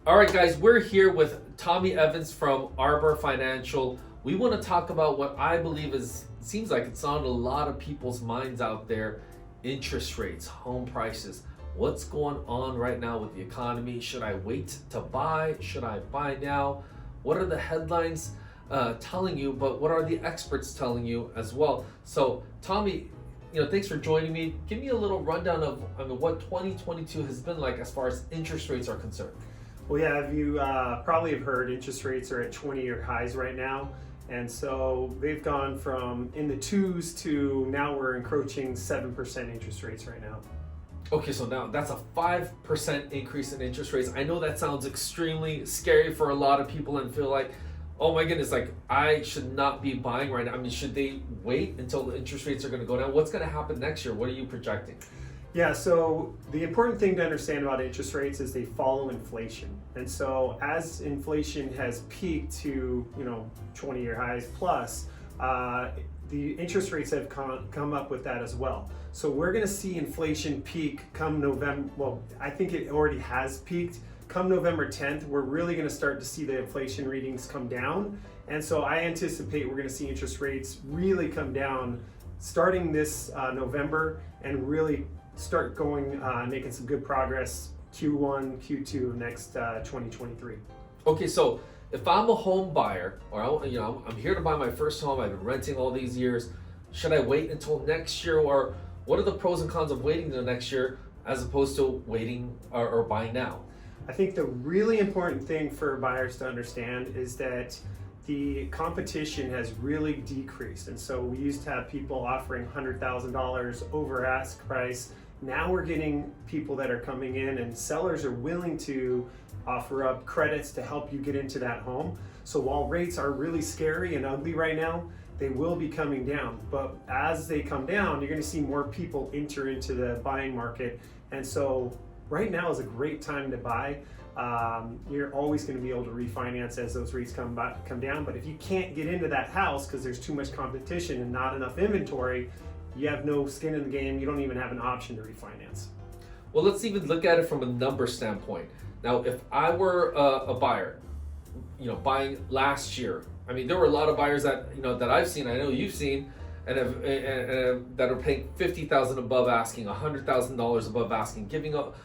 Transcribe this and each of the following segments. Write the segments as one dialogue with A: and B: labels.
A: All right, guys, we're here with Tommy Evans from Arbor Financial. We want to talk about what I believe seems like it's on a lot of people's minds out there: interest rates, home prices. What's going on right now with the economy? Should I wait to buy? Should I buy now? What are the headlines telling you? But what are the experts telling you as well? So, Tommy, thanks for joining me. Give me a little rundown of what 2022 has been like as far as interest rates are concerned.
B: Well, yeah, you probably have heard interest rates are at 20-year highs right now. And so they've gone from in the twos to now we're encroaching 7% interest rates right now.
A: Okay, so now that's a 5% increase in interest rates. I know that sounds extremely scary for a lot of people and feel like, oh my goodness, like I should not be buying right now. I mean, should they wait until the interest rates are going to go down? What's going to happen next year? What are you projecting?
B: Yeah, so the important thing to understand about interest rates is they follow inflation. And so as inflation has peaked to, 20-year highs plus, the interest rates have come up with that as well. So we're going to see inflation peak come November. Well, I think it already has peaked. Come November 10th, we're really going to start to see the inflation readings come down. And so I anticipate we're going to see interest rates really come down starting this November and really start going, making some good progress Q1, Q2 of next 2023.
A: Okay, so if I'm a home buyer, or I'm here to buy my first home, I've been renting all these years, should I wait until next year, or what are the pros and cons of waiting until next year as opposed to waiting or buying now?
B: I think the really important thing for buyers to understand is that the competition has really decreased. And so we used to have people offering $100,000 over ask price. Now we're getting people that are coming in and sellers are willing to offer up credits to help you get into that home. So while rates are really scary and ugly right now, they will be coming down. But as they come down, you're going to see more people enter into the buying market. And so right now is a great time to buy. You're always going to be able to refinance as those rates come down. But if you can't get into that house because there's too much competition and not enough inventory, you have no skin in the game. You don't even have an option to refinance.
A: Well, let's even look at it from a number standpoint. Now, if I were a buyer, buying last year, I mean, there were a lot of buyers that that I've seen, I know you've seen, and that are paying $50,000 above asking, $100,000 above asking, giving up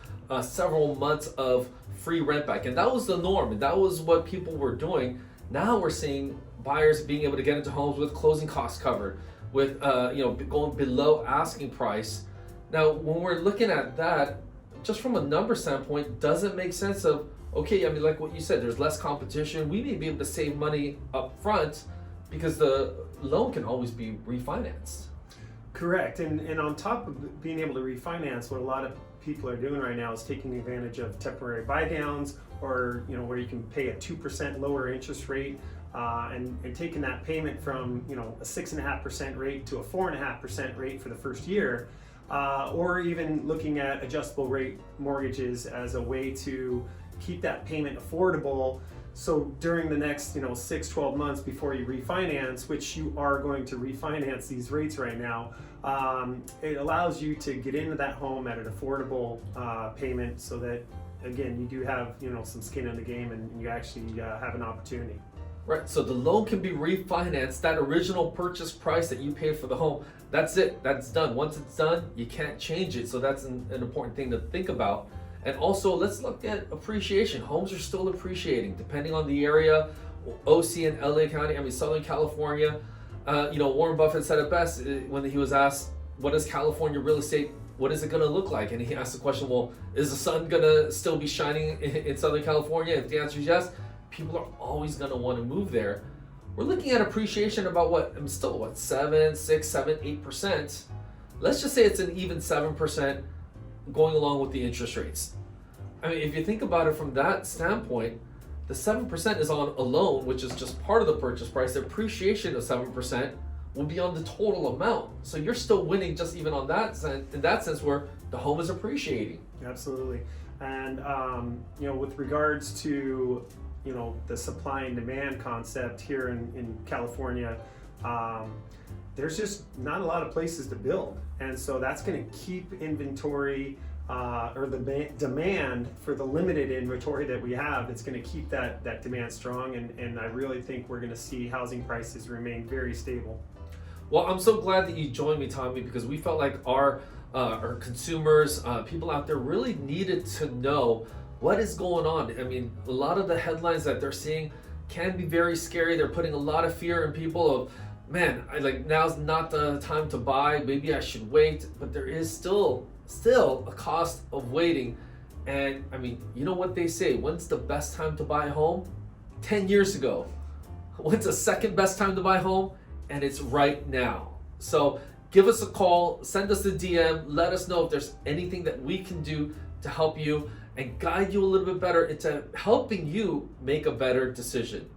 A: several months of free rent back, and that was the norm, and that was what people were doing. Now we're seeing buyers being able to get into homes with closing costs covered, with going below asking price. Now, when we're looking at that, just from a number standpoint, doesn't make sense of, okay, I mean, like what you said, there's less competition. We may be able to save money up front because the loan can always be refinanced.
B: Correct. And on top of being able to refinance, what a lot of people are doing right now is taking advantage of temporary buy downs, or where you can pay a 2% lower interest rate, and taking that payment from a 6.5% rate to a 4.5% rate for the first year, or even looking at adjustable rate mortgages as a way to keep that payment affordable. So during the next 6-12 months before you refinance, which you are going to refinance these rates right now, it allows you to get into that home at an affordable payment, so that again you do have some skin in the game and you actually have an opportunity.
A: Right, so the loan can be refinanced. That original purchase price that you paid for the home, that's it, that's done. Once it's done, you can't change it. So that's an important thing to think about. And also, let's look at appreciation. Homes are still appreciating depending on the area. OC and LA County, I mean Southern California. Warren Buffett said it best when he was asked, what is California real estate, what is it going to look like? And he asked the question, well, is the sun going to still be shining in Southern California? If the answer is yes, people are always going to want to move there. We're looking at appreciation about 7, 6, 7, 8%. Let's just say it's an even 7% going along with the interest rates. I mean, if you think about it from that standpoint, the 7% is on a loan, which is just part of the purchase price. The appreciation of 7% will be on the total amount. So you're still winning just even on that sense, in that sense where the home is appreciating.
B: Absolutely. And with regards to the supply and demand concept here in California, there's just not a lot of places to build, and so that's going to keep inventory or the demand for the limited inventory that we have, it's going to keep that demand strong, and I really think we're going to see housing prices remain very stable.
A: Well, I'm so glad that you joined me, Tommy, because we felt like our consumers, people out there really needed to know what is going on. I mean, a lot of the headlines that they're seeing can be very scary. They're putting a lot of fear in people of, man, now's not the time to buy. Maybe I should wait. But there is still a cost of waiting. And I mean, you know what they say? When's the best time to buy a home? 10 years ago. When's the second best time to buy a home? And it's right now. So give us a call, send us a DM, let us know if there's anything that we can do to help you and guide you a little bit better into helping you make a better decision.